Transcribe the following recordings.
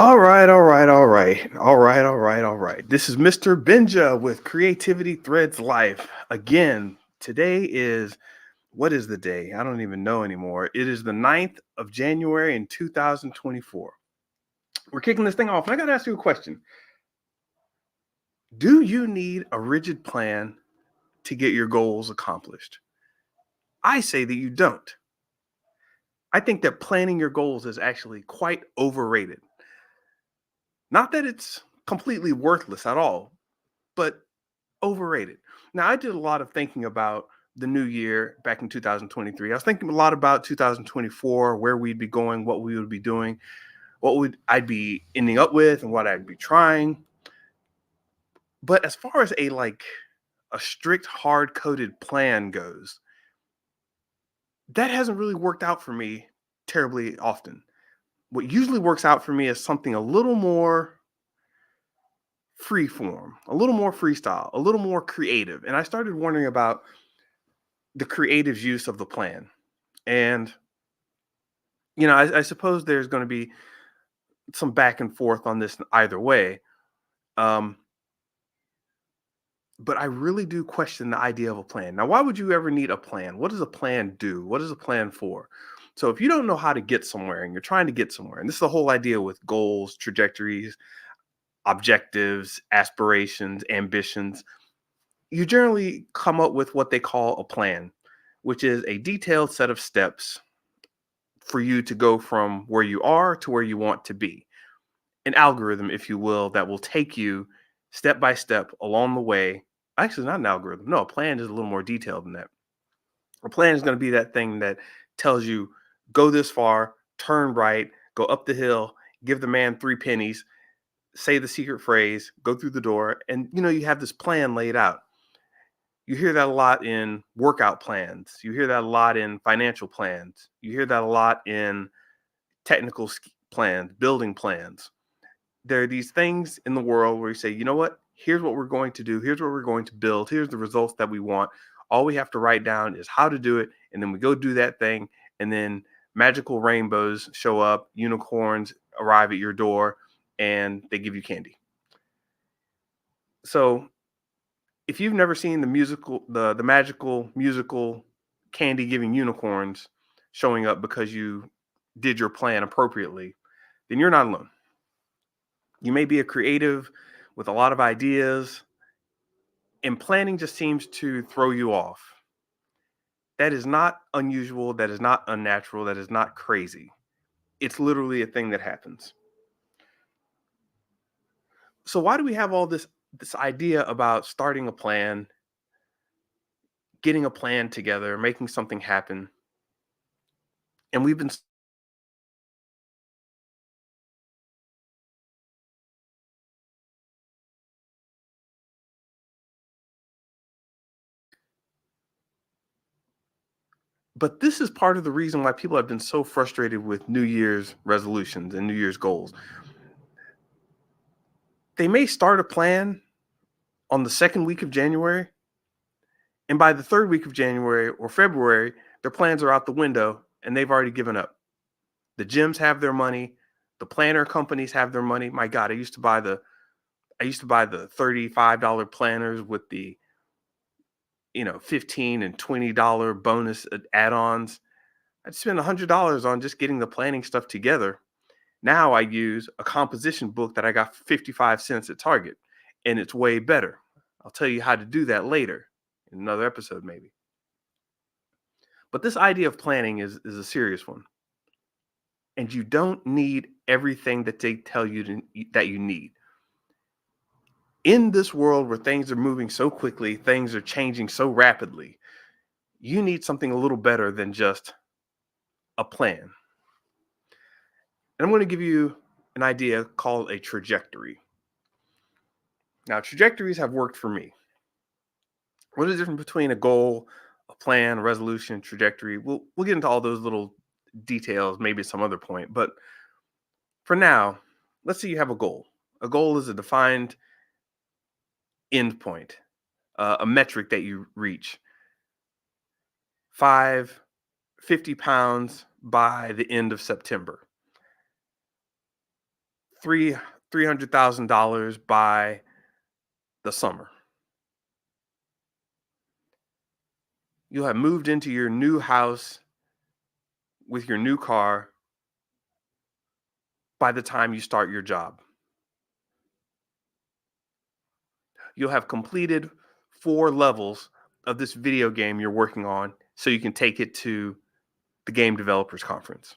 All right, all right, all right, all right, all right, all right. This is Mr. Benja with Creativity Threads Life. Again, today is what is the day? I don't even know anymore. It is the 9th of January in 2024. We're kicking this thing off, and I got to ask you a question. Do you need a rigid plan to get your goals accomplished? I say that you don't. I think that planning your goals is actually quite overrated. Not that it's completely worthless at all, but overrated. Now, I did a lot of thinking about the new year back in 2023. I was thinking a lot about 2024, where we'd be going, what we would be doing, what would I'd be ending up with, and what I'd be trying. But as far as a strict hard coded plan goes, that hasn't really worked out for me terribly often. What usually works out for me is something a little more free form, a little more freestyle, a little more creative. And I started wondering about the creative use of the plan. And, I suppose there's going to be some back and forth on this either way. Um, but I really do question the idea of a plan. Now, why would you ever need a plan? What does a plan do? What is a plan for? So, if you don't know how to get somewhere and you're trying to get somewhere, and this is the whole idea with goals, trajectories, objectives, aspirations, ambitions, you generally come up with what they call a plan, which is a detailed set of steps for you to go from where you are to where you want to be. An algorithm, if you will, that will take you step by step along the way. Actually, not an algorithm. No, a plan is a little more detailed than that. A plan is going to be that thing that tells you go this far, turn right, go up the hill, give the man three pennies, say the secret phrase, go through the door, and you have this plan laid out. You hear that a lot in workout plans. You hear that a lot in financial plans. You hear that a lot in technical plans, building plans. There are these things in the world where you say, you know what? Here's what we're going to do. Here's what we're going to build. Here's the results that we want. All we have to write down is how to do it. And then we go do that thing. And then magical rainbows show up, unicorns arrive at your door, and they give you candy. So if you've never seen the magical musical candy giving unicorns showing up because you did your plan appropriately, then you're not alone. You may be a creative with a lot of ideas, and planning just seems to throw you off. That is not unusual. That is not unnatural. That is not crazy. It's literally a thing that happens. So why do we have all this idea about starting a plan, getting a plan together, making something happen? And we've been but this is part of the reason why people have been so frustrated with New Year's resolutions and New Year's goals. They may start a plan on the second week of January, and by the third week of January or February, their plans are out the window and they've already given up. The gyms have their money, the planner companies have their money. My God, I used to buy the $35 planners with the 15 and $20 bonus add-ons. I'd spend $100 on just getting the planning stuff together. Now I use a composition book that I got for 55 cents at Target, and it's way better. I'll tell you how to do that later in another episode, maybe. But this idea of planning is a serious one. And you don't need everything that they tell you that you need. In this world where things are moving so quickly, things are changing so rapidly, you need something a little better than just a plan. And I'm going to give you an idea called a trajectory. Now, trajectories have worked for me. What is the difference between a goal, a plan, a resolution, trajectory? We'll get into all those little details maybe at some other point. But for now, let's say you have a goal. A goal is a defined end point, a metric that you reach. 50 pounds by the end of September. three $300,000 by the summer. You'll have moved into your new house with your new car by the time you start your job. You'll have completed 4 levels of this video game you're working on so you can take it to the game developers conference.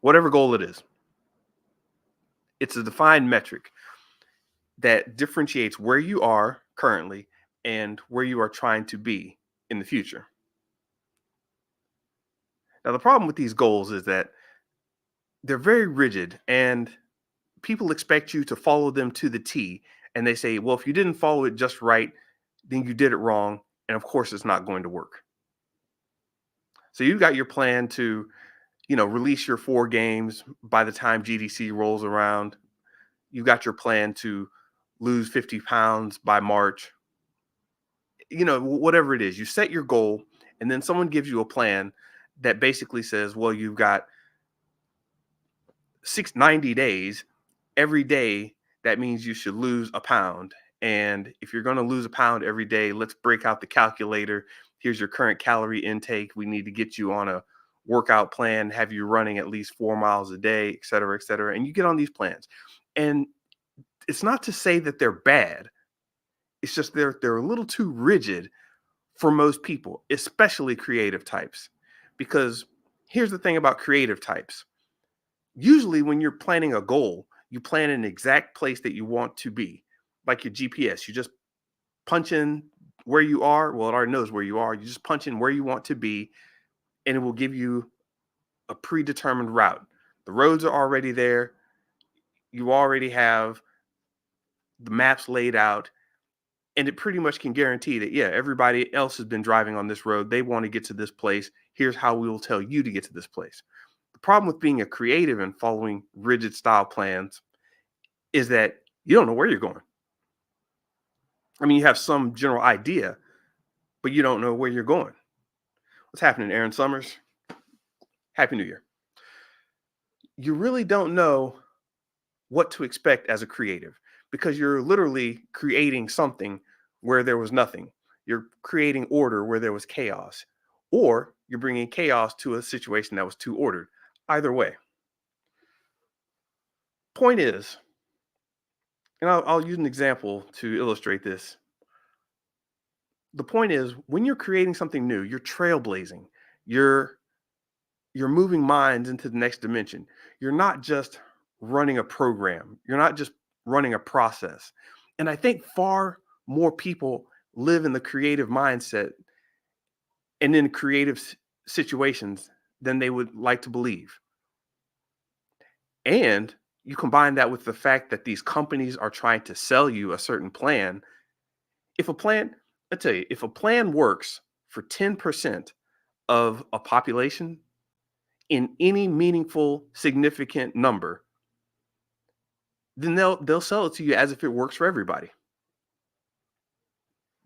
Whatever goal it is. It's a defined metric that differentiates where you are currently and where you are trying to be in the future. Now, the problem with these goals is that they're very rigid and people expect you to follow them to the T. And they say, well, if you didn't follow it just right, then you did it wrong. And of course, it's not going to work. So you've got your plan to, release your 4 games by the time GDC rolls around. You've got your plan to lose 50 pounds by March. Whatever it is, you set your goal, and then someone gives you a plan that basically says, well, you've got 90 days. Every day, that means you should lose a pound. And if you're going to lose a pound every day, let's break out the calculator. Here's your current calorie intake. We need to get you on a workout plan, have you running at least 4 miles a day, et cetera, et cetera. And you get on these plans. And it's not to say that they're bad. It's just they're a little too rigid for most people, especially creative types. Because here's the thing about creative types. Usually when you're planning a goal, you plan an exact place that you want to be, like your GPS. You just punch in where you are. Well, it already knows where you are. You just punch in where you want to be, and it will give you a predetermined route. The roads are already there. You already have the maps laid out, and it pretty much can guarantee that, yeah, everybody else has been driving on this road. They want to get to this place. Here's how we will tell you to get to this place. The problem with being a creative and following rigid style plans is that you don't know where you're going. I mean, you have some general idea, but you don't know where you're going. What's happening, Aaron Summers? Happy New Year. You really don't know what to expect as a creative because you're literally creating something where there was nothing. You're creating order where there was chaos, or you're bringing chaos to a situation that was too ordered. Either way. Point is, and I'll use an example to illustrate this. The point is, when you're creating something new, you're trailblazing. You're you're moving minds into the next dimension. You're not just running a program. You're not just running a process. And I think far more people live in the creative mindset and in creative situations than they would like to believe. And you combine that with the fact that these companies are trying to sell you a certain plan. If a plan, I tell you, if a plan works for 10% of a population in any meaningful, significant number, then they'll sell it to you as if it works for everybody.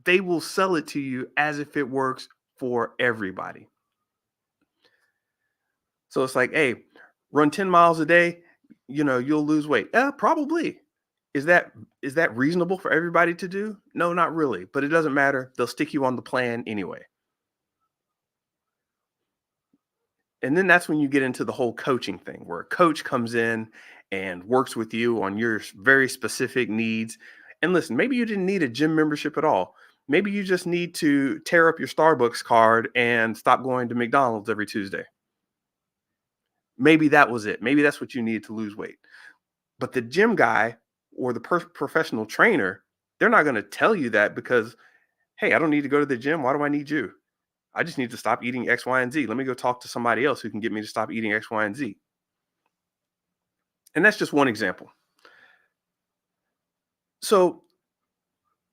They will sell it to you as if it works for everybody. So it's like, hey, run 10 miles a day, you'll lose weight. Probably. Is that reasonable for everybody to do? No, not really. But it doesn't matter. They'll stick you on the plan anyway. And then that's when you get into the whole coaching thing where a coach comes in and works with you on your very specific needs. And listen, maybe you didn't need a gym membership at all. Maybe you just need to tear up your Starbucks card and stop going to McDonald's every Tuesday. Maybe that was it. Maybe that's what you needed to lose weight. But the gym guy or the professional trainer, they're not going to tell you that because, hey, I don't need to go to the gym. Why do I need you? I just need to stop eating X, Y, and Z. Let me go talk to somebody else who can get me to stop eating X, Y, and Z. And that's just one example. So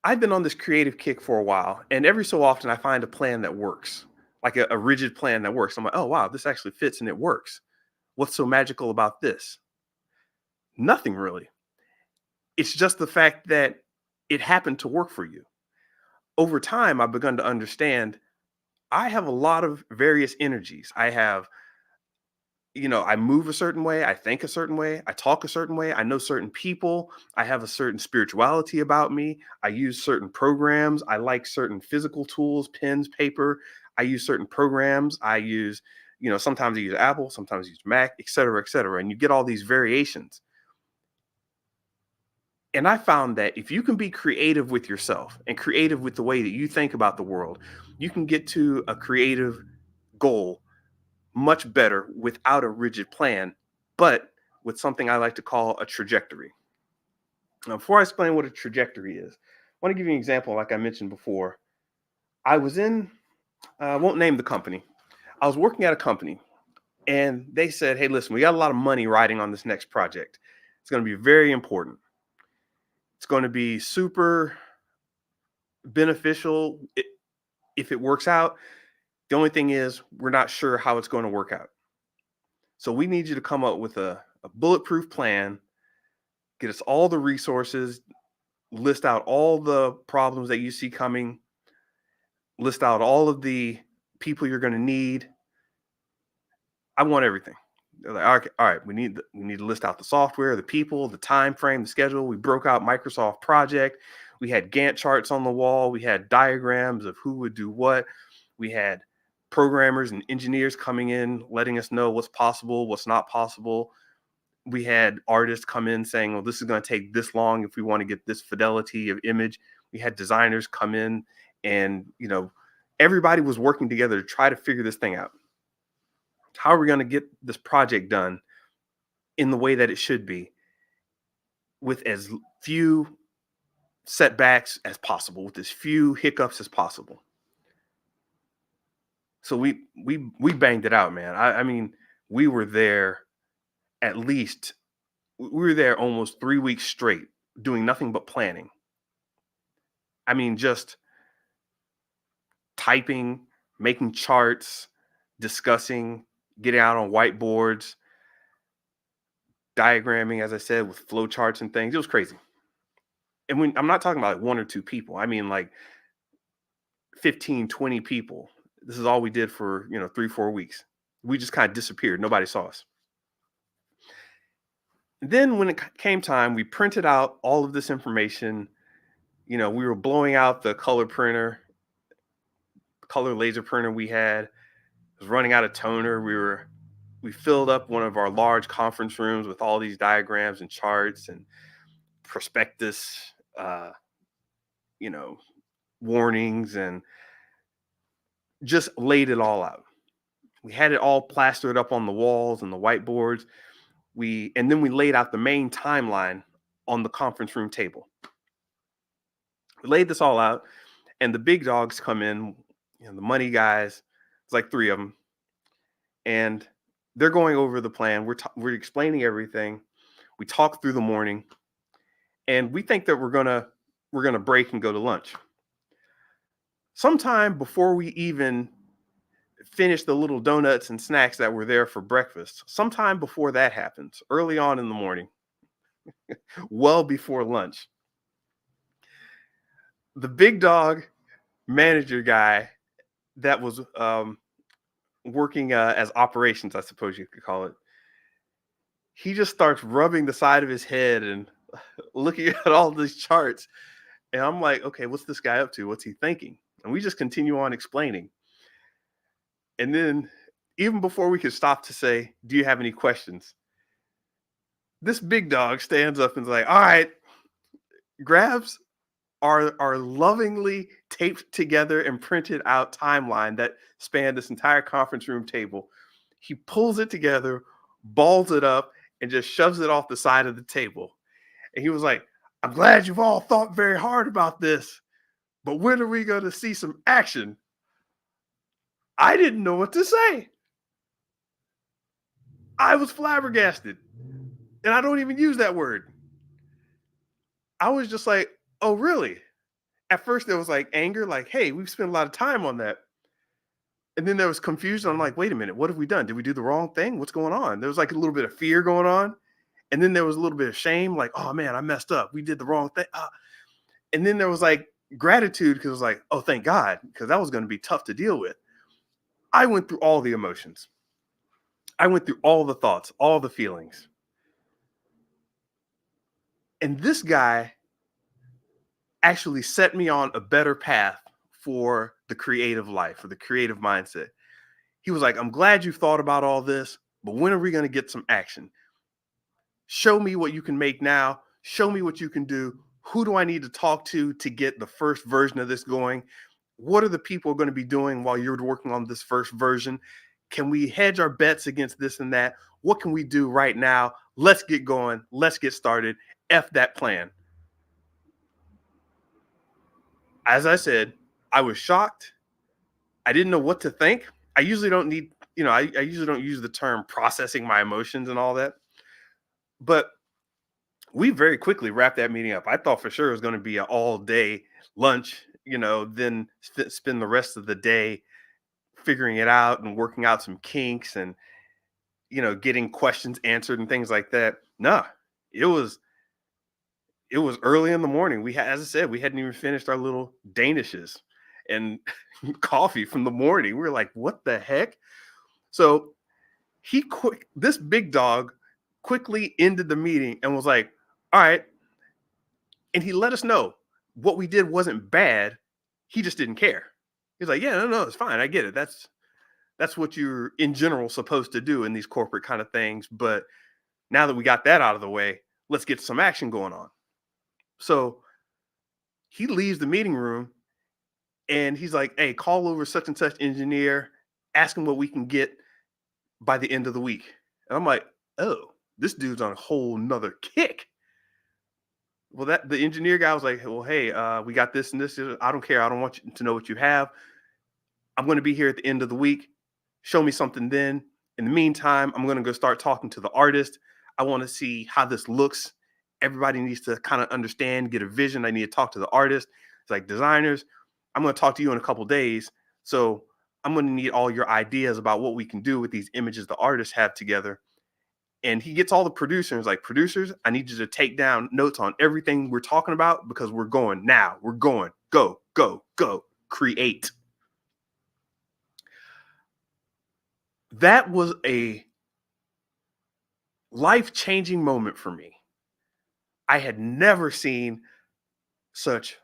I've been on this creative kick for a while, and every so often I find a plan that works, like a rigid plan that works. I'm like, oh, wow, this actually fits and it works. What's so magical about this? Nothing really. It's just the fact that it happened to work for you. Over time, I've begun to understand I have a lot of various energies. I have I move a certain way, I think a certain way, I talk a certain way, I know certain people, I have a certain spirituality about me, I use certain programs, I like certain physical tools, pens, paper, I use certain programs, I use, sometimes I use Apple, sometimes I use Mac, et cetera, et cetera. And you get all these variations. And I found that if you can be creative with yourself and creative with the way that you think about the world, you can get to a creative goal much better without a rigid plan, but with something I like to call a trajectory. Now, before I explain what a trajectory is, I want to give you an example, like I mentioned before. I was I won't name the company. I was working at a company and they said, hey, listen, we got a lot of money riding on this next project. It's going to be very important. It's going to be super beneficial if it works out. The only thing is, we're not sure how it's going to work out. So we need you to come up with a bulletproof plan, get us all the resources, list out all the problems that you see coming, list out all of the people you're going to need. I want everything. They're like, okay, all right, we need to list out the software, the people, the time frame, the schedule. We broke out Microsoft Project. We had Gantt charts on the wall. We had diagrams of who would do what. We had programmers and engineers coming in, letting us know what's possible, what's not possible. We had artists come in saying, well, this is going to take this long if we want to get this fidelity of image. We had designers come in and, everybody was working together to try to figure this thing out. How are we going to get this project done in the way that it should be with as few setbacks as possible, with as few hiccups as possible? So we banged it out, man. I mean, we were there at least we were there almost 3 weeks straight doing nothing but planning. I mean, just typing, making charts, discussing, getting out on whiteboards, diagramming, as I said, with flow charts and things. It was crazy. And I'm not talking about like one or two people. I mean like 15, 20 people. This is all we did for, 3, 4 weeks. We just kind of disappeared. Nobody saw us. Then when it came time, we printed out all of this information. We were blowing out the color laser printer we had. It was running out of toner. We filled up one of our large conference rooms with all these diagrams and charts and prospectus, you know, warnings, and just laid it all out. We had it all plastered up on the walls and the whiteboards. And then we laid out the main timeline on the conference room table. We laid this all out, and the big dogs come in, the money guys. It's like 3 of them, and they're going over the plan. We're explaining everything. We talk through the morning, and we think that we're gonna break and go to lunch. Sometime before we even finish the little donuts and snacks that were there for breakfast, sometime before that happens, early on in the morning, well before lunch, the big dog manager guy that was working as operations, I suppose you could call it, he just starts rubbing the side of his head and looking at all these charts. And I'm like, okay, what's this guy up to? What's he thinking? And we just continue on explaining. And then, even before we could stop to say, do you have any questions? This big dog stands up and's like, all right, grabs our lovingly taped together and printed out timeline that spanned this entire conference room table. He pulls it together, balls it up, and just shoves it off the side of the table. And he was like, I'm glad you've all thought very hard about this, but when are we going to see some action? I didn't know what to say. I was flabbergasted. And I don't even use that word. I was just like, oh, really? At first, there was like anger, like, hey, we've spent a lot of time on that. And then there was confusion. I'm like, wait a minute, what have we done? Did we do the wrong thing? What's going on? There was like a little bit of fear going on. And then there was a little bit of shame, like, oh man, I messed up. We did the wrong thing. And then there was like gratitude because it was like, oh, thank God, because that was going to be tough to deal with. I went through all the emotions. I went through all the thoughts, all the feelings. And this guy actually set me on a better path for the creative life, for the creative mindset. He was like, I'm glad you thought about all this, but when are we going to get some action? Show me what you can make now. Show me what you can do. Who do I need to talk to get the first version of this going? What are the people going to be doing while you're working on this first version? Can we hedge our bets against this and that? What can we do right now? Let's get going. Let's get started. F that plan. As I said, I was shocked. I didn't know what to think. I usually don't need, I usually don't use the term processing my emotions and all that. But we very quickly wrapped that meeting up. I thought for sure it was going to be an all day lunch, then spend the rest of the day figuring it out and working out some kinks and, getting questions answered and things like that. No, it was early in the morning. We had, as I said, we hadn't even finished our little danishes and coffee from the morning. We were like, what the heck? So this big dog quickly ended the meeting and was like, all right. And he let us know what we did wasn't bad. He just didn't care. He's like, yeah, no, it's fine. I get it. That's what you're in general supposed to do in these corporate kind of things. But now that we got that out of the way, let's get some action going on. So he leaves the meeting room and he's like, hey, call over such and such engineer, ask him what we can get by the end of the week. And I'm like, oh, this dude's on a whole nother kick. Well, that the engineer guy was like, well, hey, we got this and this. I don't care. I don't want you to know what you have. I'm going to be here at the end of the week. Show me something then. In the meantime, I'm going to go start talking to the artist. I want to see how this looks. Everybody needs to kind of understand, get a vision. I need to talk to the artist. It's like designers. I'm going to talk to you in a couple days. So I'm going to need all your ideas about what we can do with these images the artists have together. And he gets all the producers like, producers, I need you to take down notes on everything we're talking about because we're going now. We're going. Go, go, go. Create. That was a life-changing moment for me. I had never seen such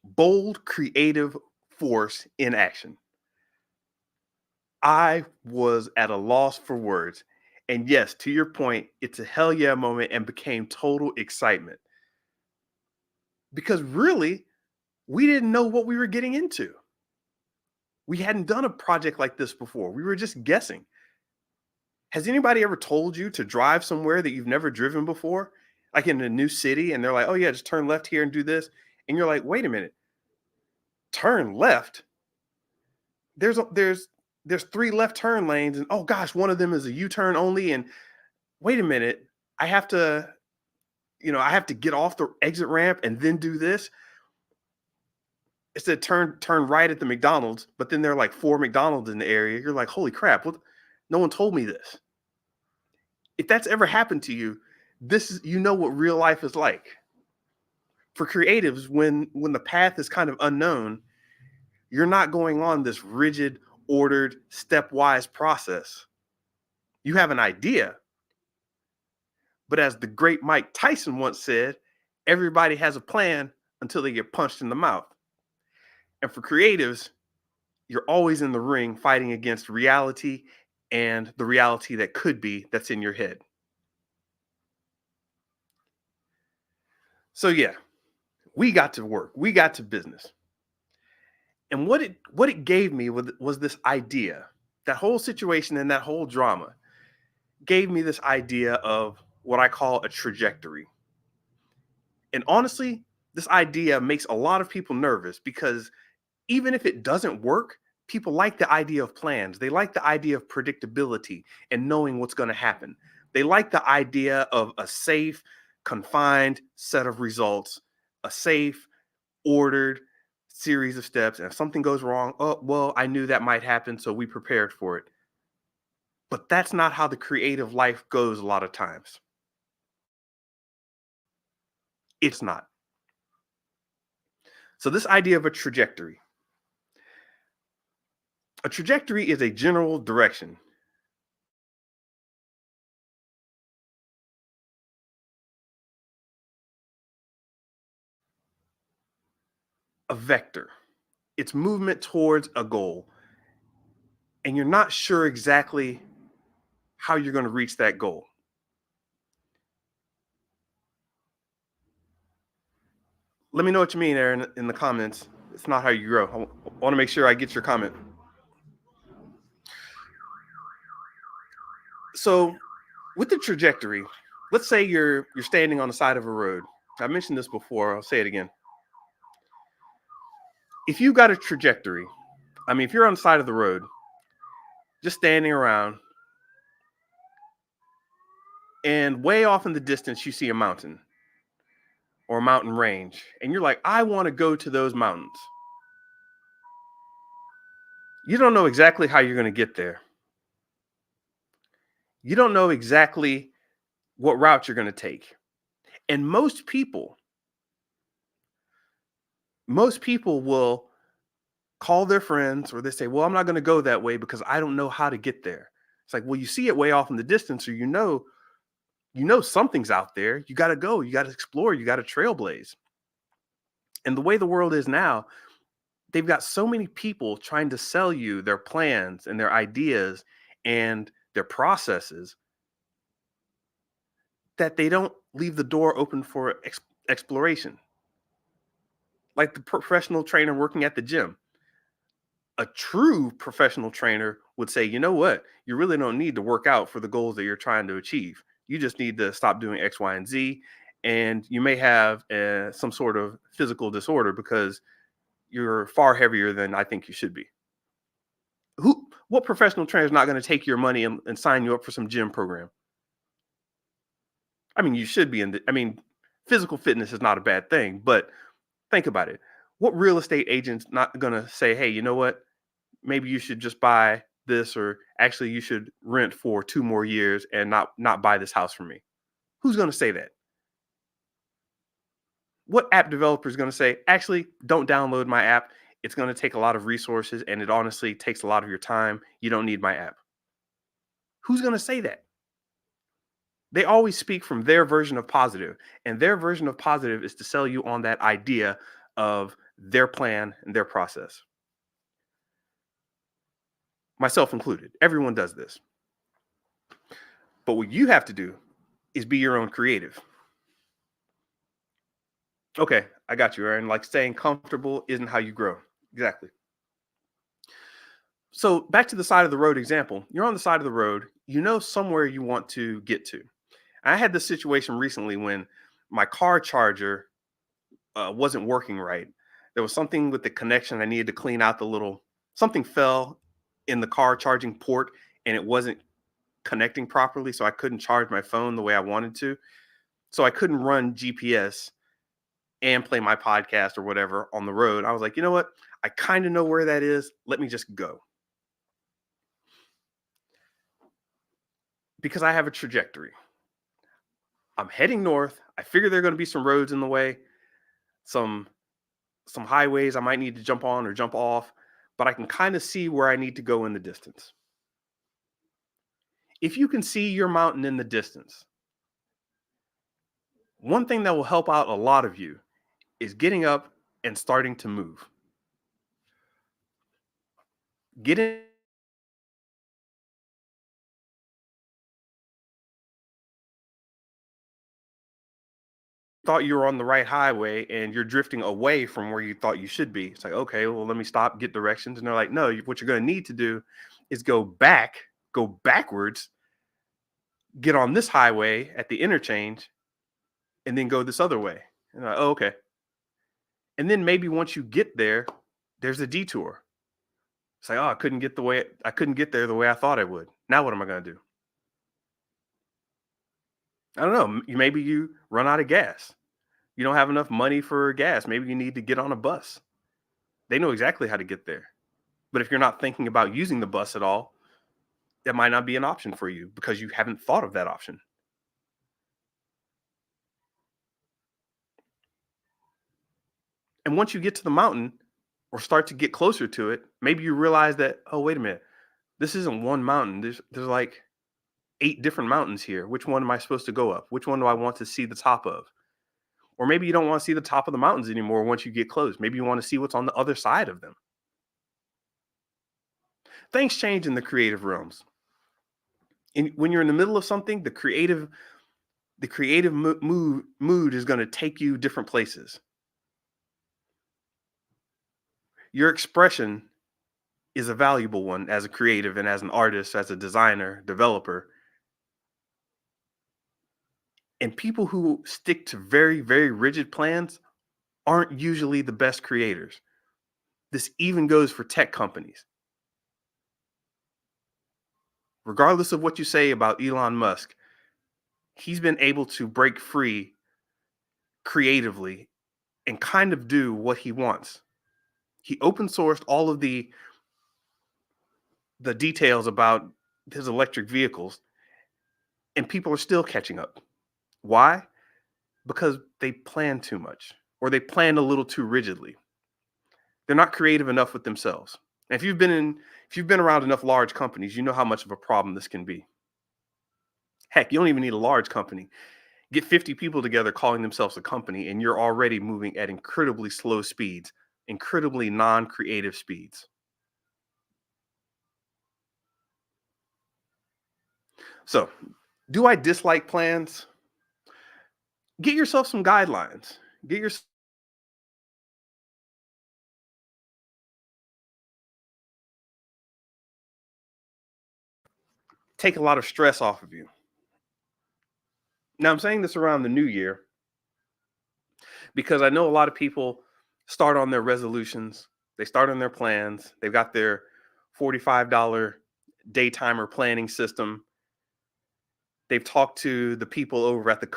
bold, creative force in action. I was at a loss for words. And yes, to your point, it's a hell yeah moment and became total excitement. Because really, we didn't know what we were getting into. We hadn't done a project like this before. We were just guessing. Has anybody ever told you to drive somewhere that you've never driven before? Like in a new city, and they're like, oh yeah, just turn left here and do this. And you're like, wait a minute, turn left? There's three left turn lanes, and oh gosh, one of them is a U-turn only. And wait a minute, I have to, I have to get off the exit ramp and then do this. It said turn right at the McDonald's, but then there are like four McDonald's in the area. You're like, holy crap, what? No one told me this. If that's ever happened to you, this is what real life is like. For creatives, when the path is kind of unknown, you're not going on this rigid, ordered, stepwise process. You have an idea, but as the great Mike Tyson once said, everybody has a plan until they get punched in the mouth. And for creatives, you're always in the ring fighting against reality and the reality that could be that's in your head. So yeah, we got to work. We got to business. And what it gave me was this idea. That whole situation and that whole drama gave me this idea of what I call a trajectory. And honestly, this idea makes a lot of people nervous because even if it doesn't work, people like the idea of plans. They like the idea of predictability and knowing what's going to happen. They like the idea of a safe, confined set of results, a safe, ordered series of steps. And if something goes wrong, oh, well, I knew that might happen, so we prepared for it. But that's not how the creative life goes a lot of times. It's not. So, this idea of a trajectory is a general direction. a vector. It's movement towards a goal, and you're not sure exactly how you're going to reach that goal. Let me know what you mean, Aaron, in the comments. It's not how you grow. I want to make sure I get your comment. So, with the trajectory, let's say you're standing on the side of a road. I mentioned this before. I'll say it again. If you got a trajectory, I mean, if you're on the side of the road, just standing around, and way off in the distance, you see a mountain or a mountain range, and you're like, I want to go to those mountains. You don't know exactly how you're going to get there. You don't know exactly what route you're going to take. And most people will call their friends or they say, well, I'm not going to go that way because I don't know how to get there. It's like, well, you see it way off in the distance, or you know something's out there. You got to go, you got to explore, you got to trailblaze. And the way the world is now, they've got so many people trying to sell you their plans and their ideas and their processes that they don't leave the door open for exploration. Like the professional trainer working at the gym, a true professional trainer would say, you know what? You really don't need to work out for the goals that you're trying to achieve. You just need to stop doing X, Y, and Z. And you may have some sort of physical disorder because you're far heavier than I think you should be. What professional trainer is not going to take your money and sign you up for some gym program? I mean, you should be I mean, physical fitness is not a bad thing, but think about it. What real estate agent's not going to say, hey, you know what? Maybe you should just buy this, or actually you should rent for 2 more years and not buy this house from me. Who's going to say that? What app developer is going to say, actually, don't download my app? It's going to take a lot of resources and it honestly takes a lot of your time. You don't need my app. Who's going to say that? They always speak from their version of positive, and their version of positive is to sell you on that idea of their plan and their process. Myself included. Everyone does this. But what you have to do is be your own creative. Okay, I got you, Aaron. Like, staying comfortable isn't how you grow. Exactly. So back to the side of the road example. You're on the side of the road, you know somewhere you want to get to. I had this situation recently when my car charger wasn't working right. There was something with the connection. I needed to clean out the little something fell in the car charging port, and it wasn't connecting properly, so I couldn't charge my phone the way I wanted to. So I couldn't run GPS and play my podcast or whatever on the road. I was like, you know what? I kind of know where that is. Let me just go. Because I have a trajectory. I'm heading north. I figure there are going to be some roads in the way, some highways I might need to jump on or jump off, but I can kind of see where I need to go in the distance. If you can see your mountain in the distance, one thing that will help out a lot of you is getting up and starting to move. Getting thought you were on the right highway and you're drifting away from where you thought you should be. It's like, okay, well, let me stop, get directions. And they're like, no, what you're going to need to do is go backwards, get on this highway at the interchange, and then go this other way. And they're like, oh, okay. And then maybe once you get there, there's a detour. It's like, oh, I couldn't get there the way I thought I would. Now what am I going to do? I don't know. Maybe you run out of gas. You don't have enough money for gas. Maybe you need to get on a bus. They know exactly how to get there. But if you're not thinking about using the bus at all, that might not be an option for you because you haven't thought of that option. And once you get to the mountain or start to get closer to it, maybe you realize that, oh, wait a minute, this isn't one mountain. There's like 8 different mountains here. Which one am I supposed to go up? Which one do I want to see the top of? Or maybe you don't want to see the top of the mountains anymore once you get close. Maybe you want to see what's on the other side of them. Things change in the creative realms. When you're in the middle of something, the creative mood is going to take you different places. Your expression is a valuable one as a creative and as an artist, as a designer, developer. And people who stick to very, very rigid plans aren't usually the best creators. This even goes for tech companies. Regardless of what you say about Elon Musk, he's been able to break free creatively and kind of do what he wants. He open sourced all of the details about his electric vehicles, and people are still catching up. Why? Because they plan too much, or they plan a little too rigidly. They're not creative enough with themselves. And if you've been around enough large companies, you know how much of a problem this can be. Heck, you don't even need a large company. Get 50 people together calling themselves a company, and you're already moving at incredibly slow speeds, incredibly non-creative speeds. So, do I dislike plans? Get yourself some guidelines. Get your Take a lot of stress off of you. Now, I'm saying this around the new year because I know a lot of people start on their resolutions, they start on their plans, they've got their $45 day timer planning system. They've talked to the people over at the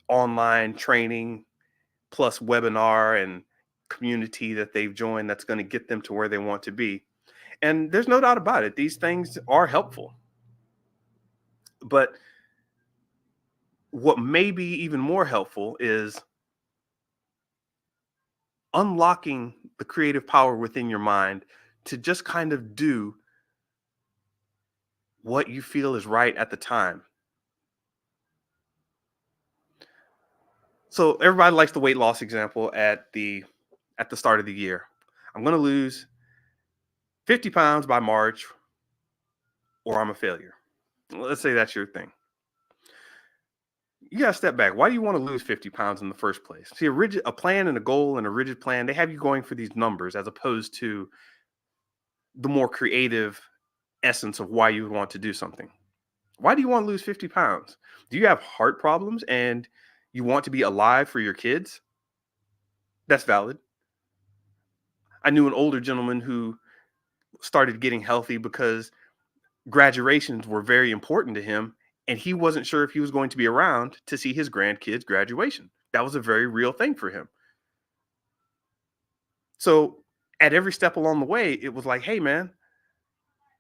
online training plus webinar and community that they've joined that's going to get them to where they want to be. And there's no doubt about it. These things are helpful. But what may be even more helpful is unlocking the creative power within your mind to just kind of do what you feel is right at the time. So everybody likes the weight loss example at the start of the year. I'm going to lose 50 pounds by March or I'm a failure. Let's say that's your thing. You got to step back. Why do you want to lose 50 pounds in the first place? See, a plan and a goal and a rigid plan, they have you going for these numbers as opposed to the more creative essence of why you would want to do something. Why do you want to lose 50 pounds? Do you have heart problems and you want to be alive for your kids? That's valid. I knew an older gentleman who started getting healthy because graduations were very important to him, and he wasn't sure if he was going to be around to see his grandkids' graduation. That was a very real thing for him. So at every step along the way, it was like, hey, man,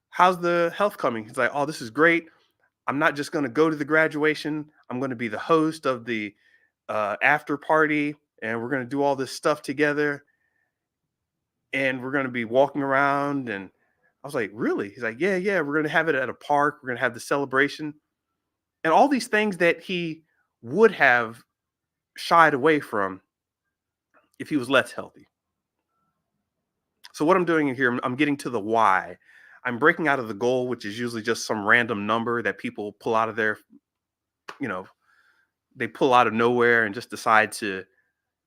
how's the health coming? He's like, oh, this is great. I'm not just going to go to the graduation. I'm going to be the host of the after party, and we're going to do all this stuff together. And we're going to be walking around. And I was like, really? He's like, yeah, yeah. We're going to have it at a park. We're going to have the celebration. And all these things that he would have shied away from if he was less healthy. So what I'm doing here, I'm getting to the why. I'm breaking out of the goal, which is usually just some random number that people pull out of their, you know, they pull out of nowhere and just decide to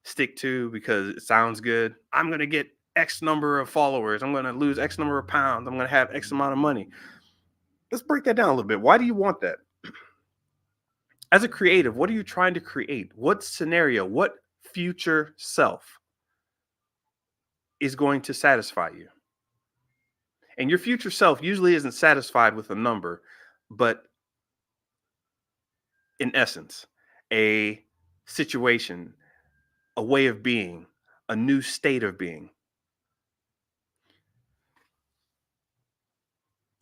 stick to because it sounds good. I'm going to get X number of followers. I'm going to lose X number of pounds. I'm going to have X amount of money. Let's break that down a little bit. Why do you want that? As a creative, what are you trying to create? What scenario, what future self is going to satisfy you? And your future self usually isn't satisfied with a number, but in essence, a situation, a way of being, a new state of being.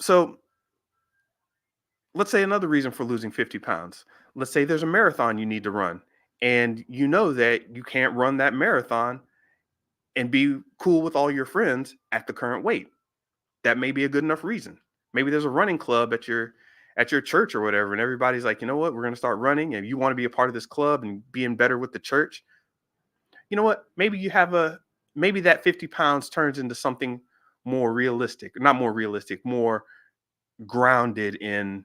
So let's say another reason for losing 50 pounds. Let's say there's a marathon you need to run, and you know that you can't run that marathon and be cool with all your friends at the current weight. That may be a good enough reason. Maybe there's a running club at your church or whatever, and everybody's like, you know what, we're going to start running, and you want to be a part of this club and being better with the church. You know what? Maybe that 50 pounds turns into something more realistic, not more realistic, more grounded in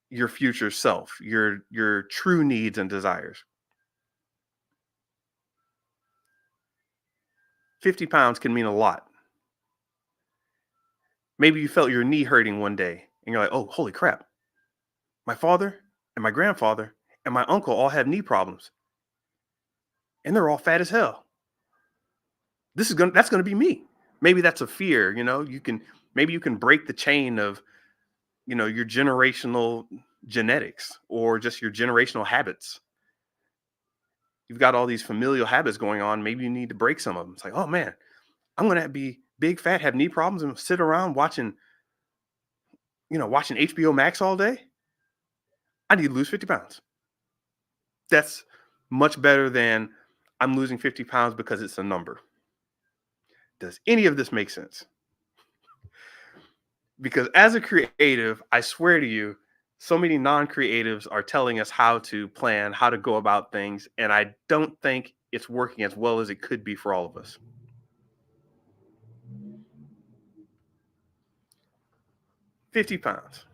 your future self, your true needs and desires. 50 pounds can mean a lot. Maybe you felt your knee hurting one day and you're like, oh, holy crap. My father and my grandfather and my uncle all have knee problems and they're all fat as hell. That's gonna be me. Maybe that's a fear, maybe you can break the chain of, your generational genetics or just your generational habits. You've got all these familial habits going on. Maybe you need to break some of them. It's like, oh man, I'm gonna be big, fat, have knee problems, and sit around watching HBO Max all day. I need to lose 50 pounds. That's much better than I'm losing 50 pounds because it's a number. Does any of this make sense? Because as a creative, I swear to you, so many non-creatives are telling us how to plan, how to go about things, and I don't think it's working as well as it could be for all of us. 50 pounds.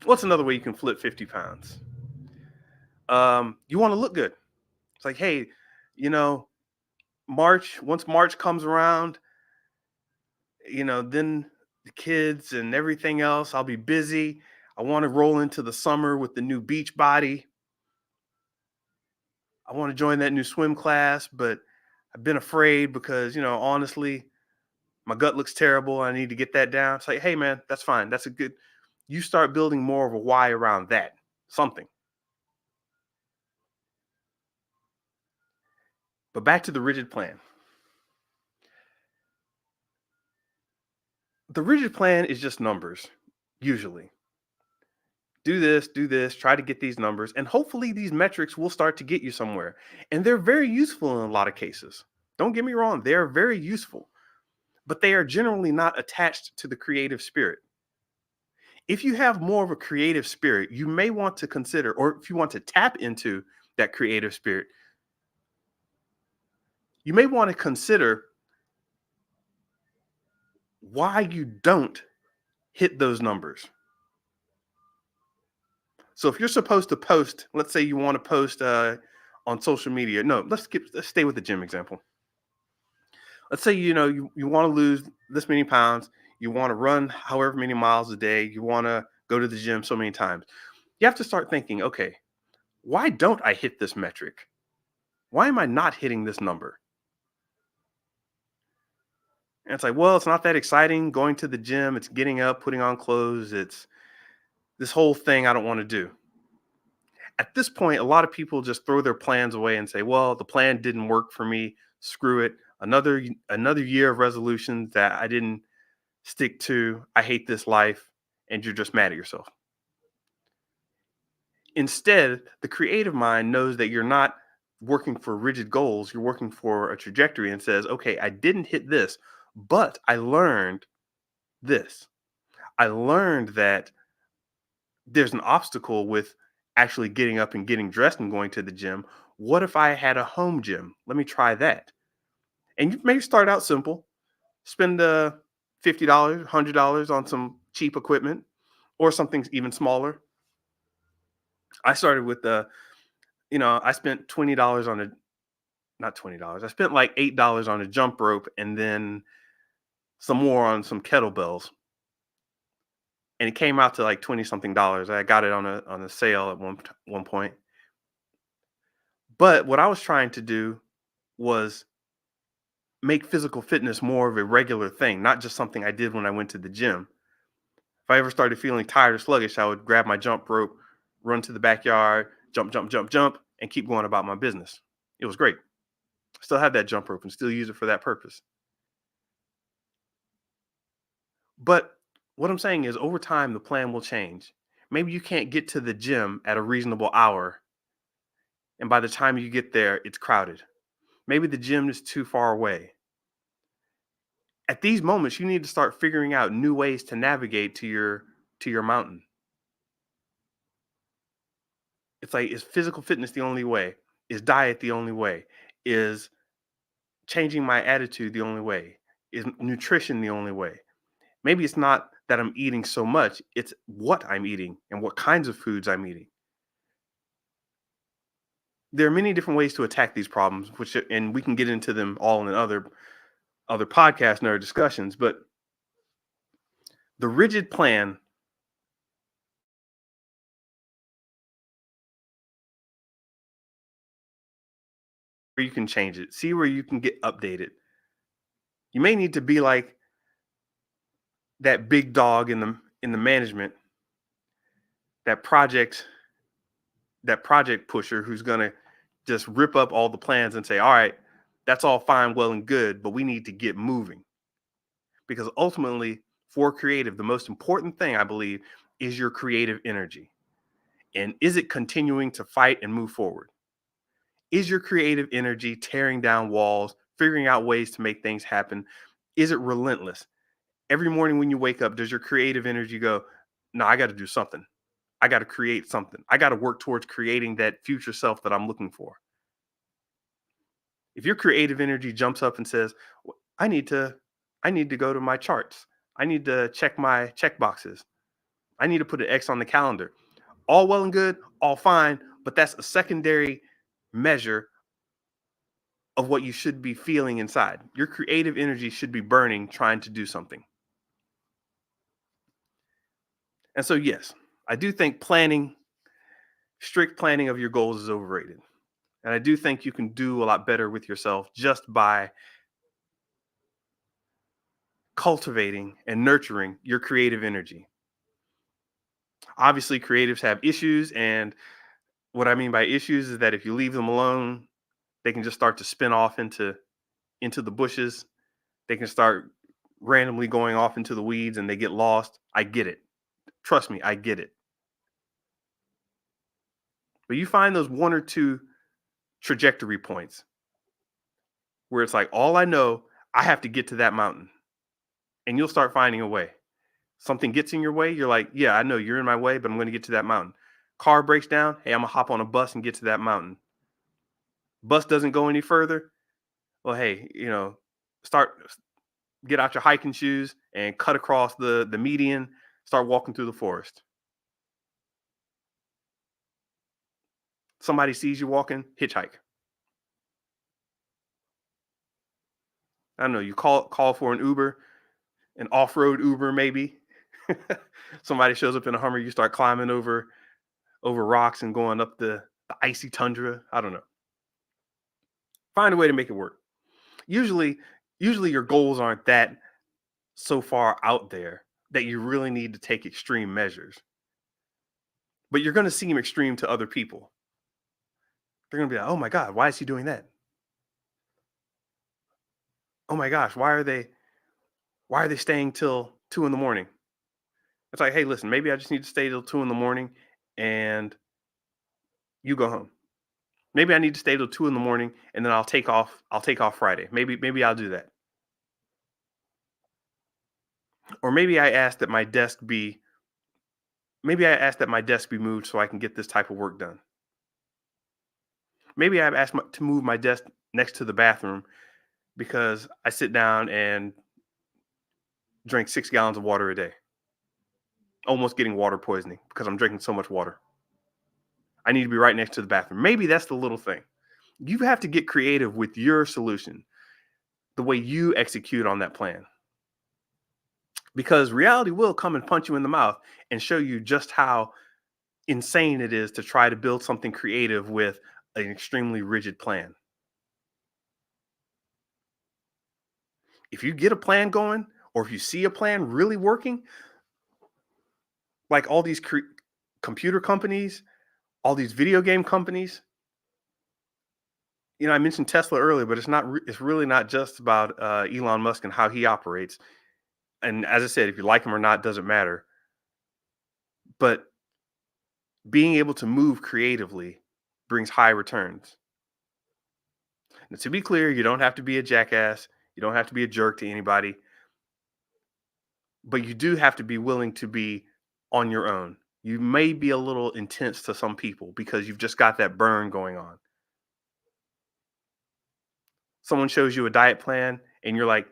What's another way you can flip 50 pounds? You want to look good. It's like, hey, you know, once March comes around, then the kids and everything else, I'll be busy. I want to roll into the summer with the new beach body. I want to join that new swim class, but I've been afraid because, honestly, my gut looks terrible. I need to get that down. It's like, hey, man, that's fine. You start building more of a why around that, something. But back to the rigid plan. The rigid plan is just numbers, usually. Do this, try to get these numbers, and hopefully these metrics will start to get you somewhere. And they're very useful in a lot of cases. Don't get me wrong, they're very useful, but they are generally not attached to the creative spirit. If you have more of a creative spirit, you may want to consider, or if you want to tap into that creative spirit, you may want to consider why you don't hit those numbers. So if you're supposed to post, let's say you want to post on social media. No, let's stay with the gym example. Let's say you want to lose this many pounds, you want to run however many miles a day, you want to go to the gym so many times. You have to start thinking, okay, why don't I hit this metric? Why am I not hitting this number? And it's like, well, it's not that exciting going to the gym. It's getting up, putting on clothes. It's this whole thing I don't want to do. At this point, a lot of people just throw their plans away and say, well, the plan didn't work for me. Screw it. Another year of resolutions that I didn't stick to. I hate this life. And you're just mad at yourself. Instead, the creative mind knows that you're not working for rigid goals. You're working for a trajectory and says, okay, I didn't hit this, but I learned this. I learned that there's an obstacle with actually getting up and getting dressed and going to the gym. What if I had a home gym? Let me try that. And you may start out simple, spend $50, $100 on some cheap equipment or something even smaller. I started with I spent $20 on a not $20. I spent like $8 on a jump rope and then some more on some kettlebells. And it came out to like 20 something dollars. I got it on a sale at one point. But what I was trying to do was make physical fitness more of a regular thing, not just something I did when I went to the gym. If I ever started feeling tired or sluggish, I would grab my jump rope, run to the backyard, jump, jump, jump, jump, and keep going about my business. It was great. Still have that jump rope and still use it for that purpose. But what I'm saying is over time, the plan will change. Maybe you can't get to the gym at a reasonable hour. And by the time you get there, it's crowded. Maybe the gym is too far away. At these moments, you need to start figuring out new ways to navigate to your mountain. It's like, is physical fitness the only way? Is diet the only way? Is changing my attitude the only way? Is nutrition the only way? Maybe it's not that I'm eating so much, it's what I'm eating and what kinds of foods I'm eating. There are many different ways to attack these problems, and we can get into them all in other podcasts and other discussions, but the rigid plan where you can change it, see where you can get updated. You may need to be like that big dog in the management, that project that project pusher who's going to just rip up all the plans and say, "All right, that's all fine, well and good, but we need to get moving." Because ultimately, for creative, the most important thing I believe is your creative energy. And is it continuing to fight and move forward? Is your creative energy tearing down walls, figuring out ways to make things happen? Is it relentless? Every morning when you wake up, does your creative energy go, "No, I got to do something. I got to create something. I got to work towards creating that future self that I'm looking for." If your creative energy jumps up and says, I need to I need to go to my charts. I need to check my check boxes. I need to put an X on the calendar." All well and good, all fine, but that's a secondary measure of what you should be feeling inside. Your creative energy should be burning trying to do something. And so yes, I do think strict planning of your goals is overrated. And I do think you can do a lot better with yourself just by cultivating and nurturing your creative energy. Obviously, creatives have issues. And what I mean by issues is that if you leave them alone, they can just start to spin off into the bushes. They can start randomly going off into the weeds and they get lost. I get it. Trust me, I get it. But you find those one or two trajectory points where it's like, all I know, I have to get to that mountain. And you'll start finding a way. Something gets in your way, you're like, yeah, I know you're in my way, but I'm going to get to that mountain. Car breaks down, hey, I'm going to hop on a bus and get to that mountain. Bus doesn't go any further. Well, hey, start get out your hiking shoes and cut across the median, start walking through the forest. Somebody sees you walking, hitchhike. I don't know, you call for an Uber, an off-road Uber maybe. Somebody shows up in a Hummer, you start climbing over rocks and going up the icy tundra. I don't know. Find a way to make it work. Usually, usually your goals aren't that so far out there that you really need to take extreme measures. But you're going to seem extreme to other people. They're going to be like, "Oh my god, why is he doing that? Oh my gosh, why are they staying till 2 in the morning?" It's like, "Hey, listen, maybe I just need to stay till 2 in the morning and you go home. Maybe I need to stay till 2 in the morning and then I'll take off Friday. Maybe I'll do that. Or maybe I ask that my desk be moved so I can get this type of work done. Maybe I've asked to move my desk next to the bathroom because I sit down and drink 6 gallons of water a day, almost getting water poisoning because I'm drinking so much water. I need to be right next to the bathroom." Maybe that's the little thing. You have to get creative with your solution, the way you execute on that plan, because reality will come and punch you in the mouth and show you just how insane it is to try to build something creative with an extremely rigid plan. If you get a plan going, or if you see a plan really working, like all these computer companies, all these video game companies. I mentioned Tesla earlier, but it's really not just about Elon Musk and how he operates. And as I said, if you like him or not doesn't matter. But being able to move creatively brings high returns. And to be clear, you don't have to be a jackass. You don't have to be a jerk to anybody. but you do have to be willing to be on your own. You may be a little intense to some people because you've just got that burn going on. Someone shows you a diet plan and you're like,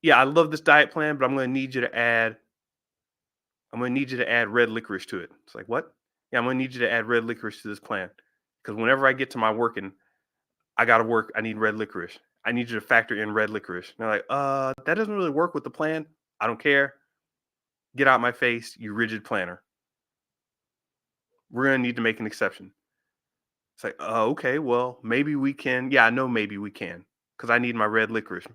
"Yeah, I love this diet plan, but I'm going to need you to add red licorice to it." It's like, "What?" "Yeah, I'm going to need you to add red licorice to this plan because whenever I get to my working, I got to work, I need red licorice. I need you to factor in red licorice." And they're like, that doesn't really work with the plan. I don't care. Get out my face, you rigid planner. We're going to need to make an exception." It's like, okay, well, maybe we can. Yeah, I know maybe we can because I need my red licorice.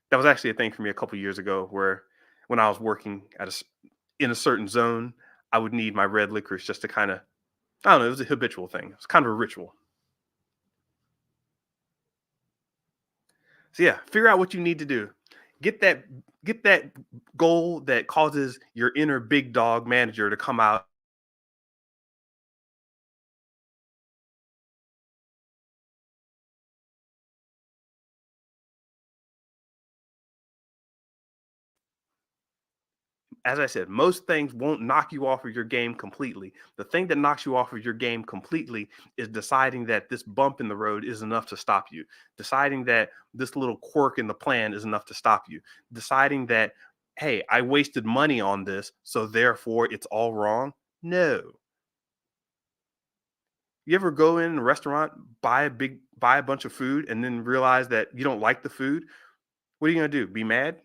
That was actually a thing for me a couple years ago where when I was working in a certain zone, I would need my red licorice just to kind of, I don't know, it was a habitual thing. It's kind of a ritual. So yeah, figure out what you need to do. Get that get that goal that causes your inner big dog manager to come out. As I said, most things won't knock you off of your game completely. The thing that knocks you off of your game completely is deciding that this bump in the road is enough to stop you. Deciding that this little quirk in the plan is enough to stop you. Deciding that, hey, I wasted money on this, so therefore it's all wrong. No. You ever go in a restaurant, buy a bunch of food, and then realize that you don't like the food? What are you gonna do? Be mad?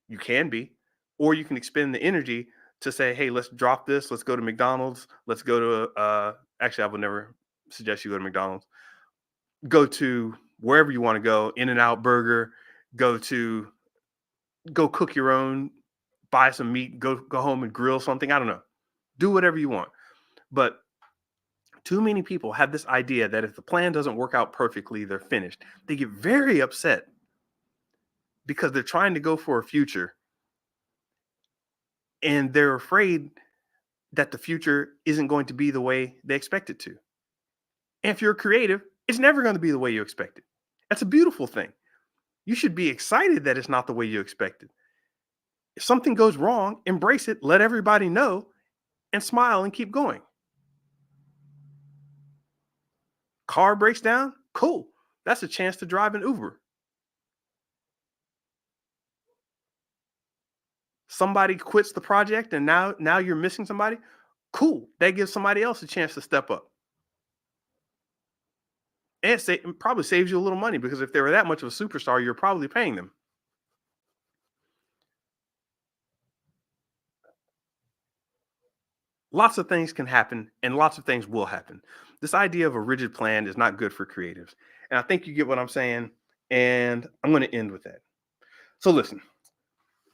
You can be, or you can expend the energy to say, "Hey, let's drop this. Let's go to McDonald's. Let's go to actually, I would never suggest you go to McDonald's. Go to wherever you want to go. In and Out Burger. Go to go cook your own. Buy some meat. Go home and grill something. I don't know. Do whatever you want. But too many people have this idea that if the plan doesn't work out perfectly, they're finished. They get very upset because they're trying to go for a future and they're afraid that the future isn't going to be the way they expect it to. And if you're creative, it's never going to be the way you expect it. That's a beautiful thing. You should be excited that it's not the way you expected. If something goes wrong, embrace it, let everybody know, and smile and keep going. Car breaks down, cool. That's a chance to drive an Uber. Somebody quits the project and now you're missing somebody. Cool. That gives somebody else a chance to step up. And it probably saves you a little money because if they were that much of a superstar, you're probably paying them. Lots of things can happen and lots of things will happen. This idea of a rigid plan is not good for creatives. And I think you get what I'm saying. And I'm going to end with that. So, listen,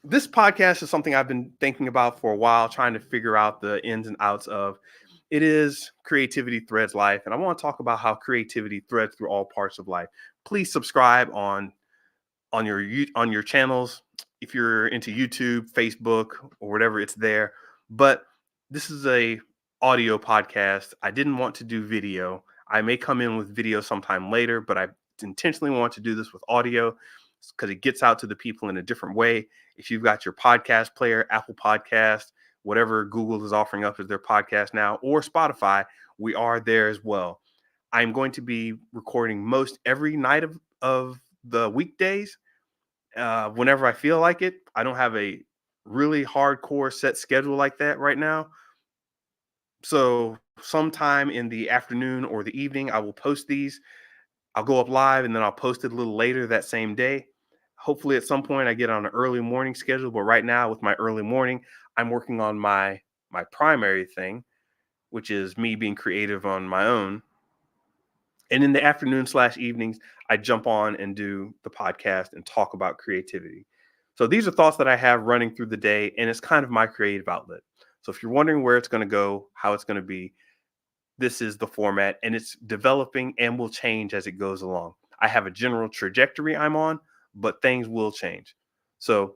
this podcast is something I've been thinking about for a while, trying to figure out the ins and outs of. It is Creativity Threads Life. And I want to talk about how creativity threads through all parts of life. Please subscribe on your channels. If you're into YouTube, Facebook, or whatever, it's there. But this is a audio podcast. I didn't want to do video. I may come in with video sometime later, but I intentionally want to do this with audio because it gets out to the people in a different way. If you've got your podcast player, Apple Podcast, whatever Google is offering up as their podcast now, or Spotify, we are there as well. I'm going to be recording most every night of the weekdays whenever I feel like it. I don't have a really hardcore set schedule like that right now. So sometime in the afternoon or the evening, I will post these. I'll go up live and then I'll post it a little later that same day. Hopefully at some point I get on an early morning schedule, but right now with my early morning, I'm working on my primary thing, which is me being creative on my own. And in the afternoon slash evenings, I jump on and do the podcast and talk about creativity. So these are thoughts that I have running through the day, and it's kind of my creative outlet. So if you're wondering where it's going to go, how it's going to be, this is the format, and it's developing and will change as it goes along. I have a general trajectory I'm on, but things will change. So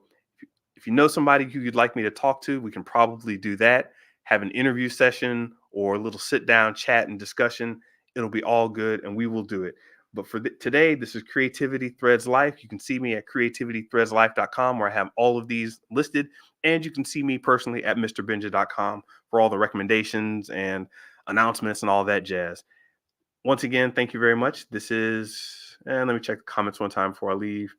if you know somebody who you'd like me to talk to, we can probably do that. Have an interview session or a little sit down chat and discussion. It'll be all good and we will do it. But for today, this is Creativity Threads Life. You can see me at creativitythreadslife.com where I have all of these listed. And you can see me personally at mrbenja.com for all the recommendations and announcements and all that jazz. Once again, thank you very much. This is, and let me check the comments one time before I leave.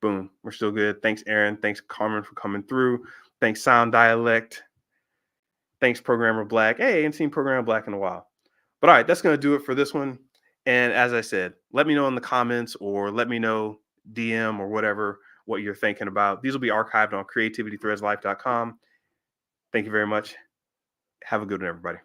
Boom, we're still good. Thanks, Aaron. Thanks, Carmen, for coming through. Thanks, Sound Dialect. Thanks, Programmer Black. Hey, I ain't seen Programmer Black in a while. But all right, that's going to do it for this one. And as I said, let me know in the comments or let me know DM or whatever what you're thinking about. These will be archived on creativitythreadslife.com. Thank you very much. Have a good one, everybody.